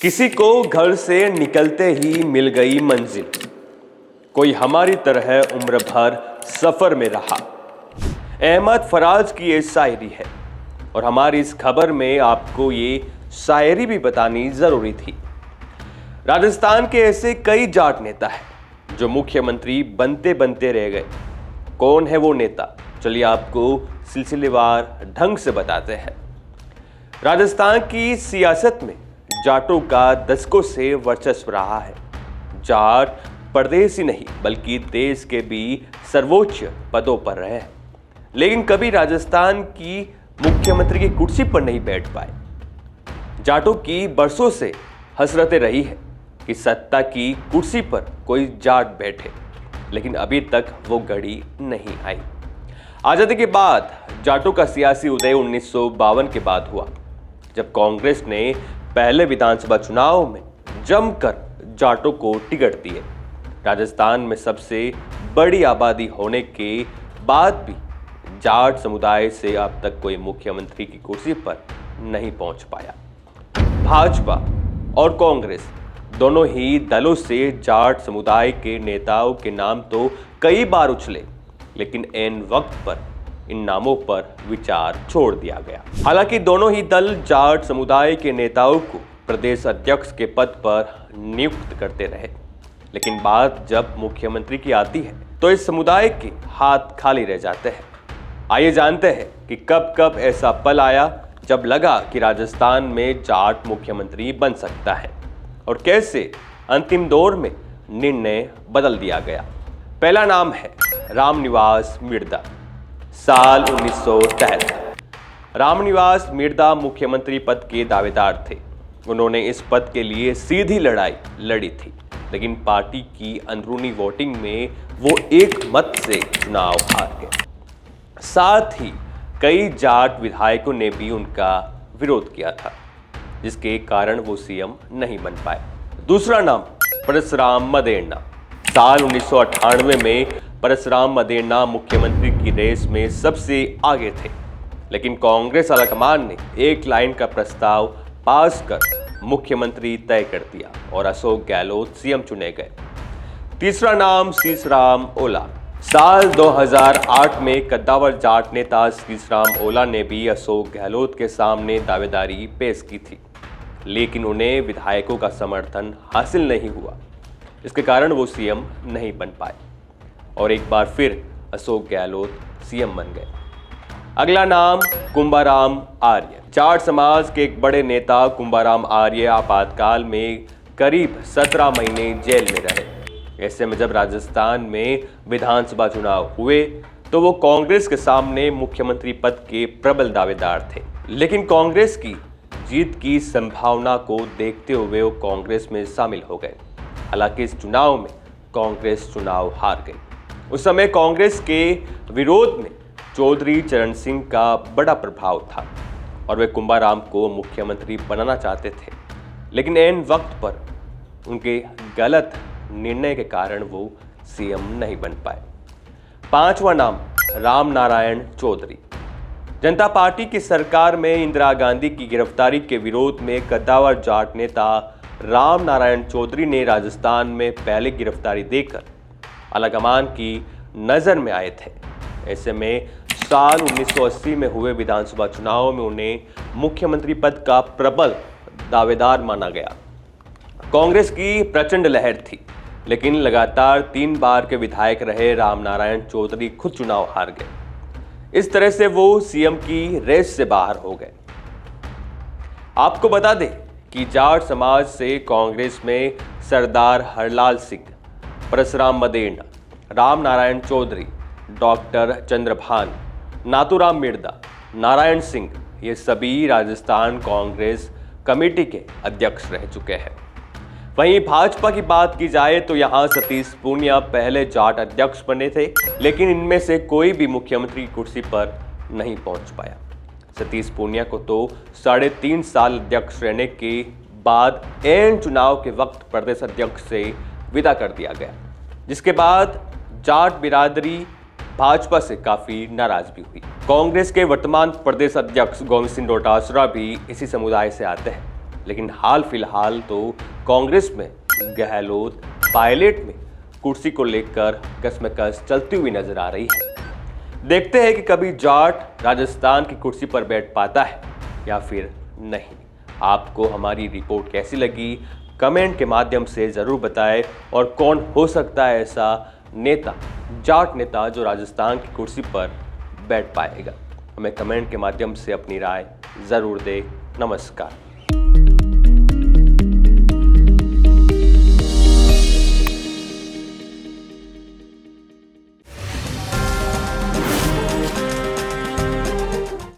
किसी को घर से निकलते ही मिल गई मंजिल, कोई हमारी तरह उम्र भर सफर में रहा। अहमद फराज की ये शायरी है और हमारी इस खबर में आपको ये शायरी भी बतानी जरूरी थी। राजस्थान के ऐसे कई जाट नेता हैं जो मुख्यमंत्री बनते बनते रह गए। कौन है वो नेता, चलिए आपको सिलसिलेवार ढंग से बताते हैं। राजस्थान की सियासत में जाटों का दशकों से वर्चस्व रहा है। जाट प्रदेश ही नहीं बल्कि देश के भी सर्वोच्च पदों पर रहे हैं, लेकिन कभी राजस्थान की मुख्यमंत्री की कुर्सी पर नहीं बैठ पाए। जाटों की बरसों से हसरतें रही है कि सत्ता की कुर्सी पर कोई जाट बैठे, लेकिन अभी तक वो घड़ी नहीं आई। आजादी के बाद जाटों का सियासी उदय 1952 के बाद हुआ, जब कांग्रेस ने पहले विधानसभा चुनाव में जमकर जाटों को टिकट दिए। राजस्थान में सबसे बड़ी आबादी होने के बाद भी जाट समुदाय से अब तक कोई मुख्यमंत्री की कुर्सी पर नहीं पहुंच पाया। भाजपा और कांग्रेस दोनों ही दलों से जाट समुदाय के नेताओं के नाम तो कई बार उछले, लेकिन ऐन वक्त पर इन नामों पर विचार छोड़ दिया गया। हालांकि दोनों ही दल जाट समुदाय के नेताओं को प्रदेश अध्यक्ष के पद पर नियुक्त करते रहे, लेकिन बात जब मुख्यमंत्री की आती है तो इस समुदाय के हाथ खाली रह जाते हैं। आइए जानते हैं कि कब कब ऐसा पल आया जब लगा कि राजस्थान में जाट मुख्यमंत्री बन सकता है और कैसे अंतिम दौर में निर्णय बदल दिया गया। पहला नाम है रामनिवास मिर्धा। साल 1973। रामनिवास मिर्धा मुख्यमंत्री पद के दावेदार थे। उन्होंने इस पद के लिए सीधी लड़ाई लड़ी थी, लेकिन पार्टी की अंदरूनी वोटिंग में वो एक मत से चुनाव हार गए। साथ ही कई जाट विधायकों ने भी उनका विरोध किया था, जिसके कारण वो सीएम नहीं बन पाए। दूसरा नाम परसराम मदेरणा। साल 1998 में परसराम मदेरणा मुख्यमंत्री की रेस में सबसे आगे थे, लेकिन कांग्रेस आलाकमान ने एक लाइन का प्रस्ताव पास कर मुख्यमंत्री तय कर दिया और अशोक गहलोत सीएम चुने गए। तीसरा नाम सीसराम ओला। साल 2008 में कद्दावर जाट नेता सीसराम ओला ने भी अशोक गहलोत के सामने दावेदारी पेश की थी, लेकिन उन्हें विधायकों का समर्थन हासिल नहीं हुआ। इसके कारण वो सीएम नहीं बन पाए और एक बार फिर अशोक गहलोत सीएम बन गए। अगला नाम कुंभाराम आर्य। जाट समाज के एक बड़े नेता कुंभाराम आर्य आपातकाल में करीब 17 महीने जेल में रहे। ऐसे में जब राजस्थान में विधानसभा चुनाव हुए तो वो कांग्रेस के सामने मुख्यमंत्री पद के प्रबल दावेदार थे, लेकिन कांग्रेस की जीत की संभावना को देखते हुए वो कांग्रेस में शामिल हो गए। हालांकि इस चुनाव में कांग्रेस चुनाव हार गई। उस समय कांग्रेस के विरोध में चौधरी चरण सिंह का बड़ा प्रभाव था और वे कुंभाराम को मुख्यमंत्री बनाना चाहते थे, लेकिन ऐन वक्त पर उनके गलत निर्णय के कारण वो सीएम नहीं बन पाए। पांचवा नाम राम नारायण चौधरी। जनता पार्टी की सरकार में इंदिरा गांधी की गिरफ्तारी के विरोध में कद्दावर जाट नेता राम नारायण चौधरी ने राजस्थान में पहले गिरफ्तारी देकर आलाकमान की नजर में आए थे। ऐसे में साल 1980 में हुए विधानसभा चुनाव में उन्हें मुख्यमंत्री पद का प्रबल दावेदार माना गया। कांग्रेस की प्रचंड लहर थी, लेकिन लगातार 3 बार के विधायक रहे राम नारायण चौधरी खुद चुनाव हार गए। इस तरह से वो सीएम की रेस से बाहर हो गए। आपको बता दें कि जाट समाज से कांग्रेस में सरदार हरलाल सिंह, परसराम मदेरणा, राम नारायण चौधरी, डॉक्टर चंद्रभान, नाथूराम मिर्धा, नारायण सिंह, ये सभी राजस्थान कांग्रेस कमेटी के अध्यक्ष रह चुके हैं। वहीं भाजपा की बात की जाए तो यहां सतीश पूनिया पहले जाट अध्यक्ष बने थे, लेकिन इनमें से कोई भी मुख्यमंत्री की कुर्सी पर नहीं पहुंच पाया। सतीश पूनिया को तो 3.5 साल अध्यक्ष रहने के बाद ऐन चुनाव के वक्त प्रदेश अध्यक्ष से विदा कर दिया गया, जिसके बाद जाट बिरादरी भाजपा से काफी नाराज भी हुई। कांग्रेस के वर्तमान प्रदेश अध्यक्ष गोविंद सिंह डोटासरा भी इसी समुदाय से आते हैं। लेकिन हाल फिलहाल तो कांग्रेस में गहलोत पायलट में कुर्सी को लेकर कसमकस चलती हुई नजर आ रही है। देखते हैं कि कभी जाट राजस्थान की कुर्सी पर बैठ पाता है या फिर नहीं। आपको हमारी रिपोर्ट कैसी लगी कमेंट के माध्यम से जरूर बताएं, और कौन हो सकता है ऐसा नेता, जाट नेता जो राजस्थान की कुर्सी पर बैठ पाएगा। हमें कमेंट के माध्यम से अपनी राय जरूर दें। नमस्कार।